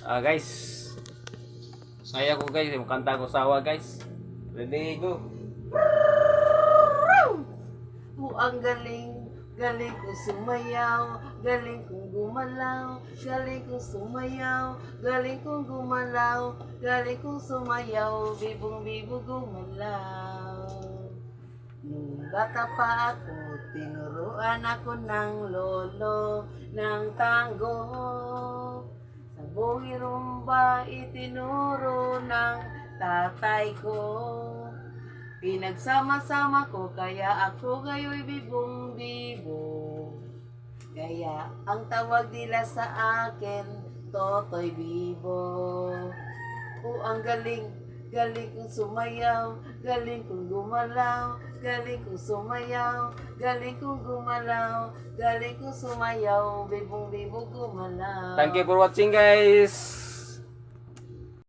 Guys, saya ko guys, yung kanta ko sawa guys. Ready, go. Ang galing, galing kong sumayaw, galing kong gumalaw, galing kong sumayaw, galing kong gumalaw, galing kong sumayaw, bibong-bibo gumalaw. Nung bata pa ako, tinuruan ako ng lolo ng tango. Sa buong rumba, itinuro ng tatay ko. Pinagsama-sama ko, kaya ako ngayon bibong-bibo. Kaya ang tawag nila sa akin, Totoy Bibo. Ang galing, galing kong sumayaw, galing kong gumalaw, galing kong sumayaw, galing kong gumalaw, galing kong sumayaw, bibong-bibo gumalaw. Thank you for watching guys.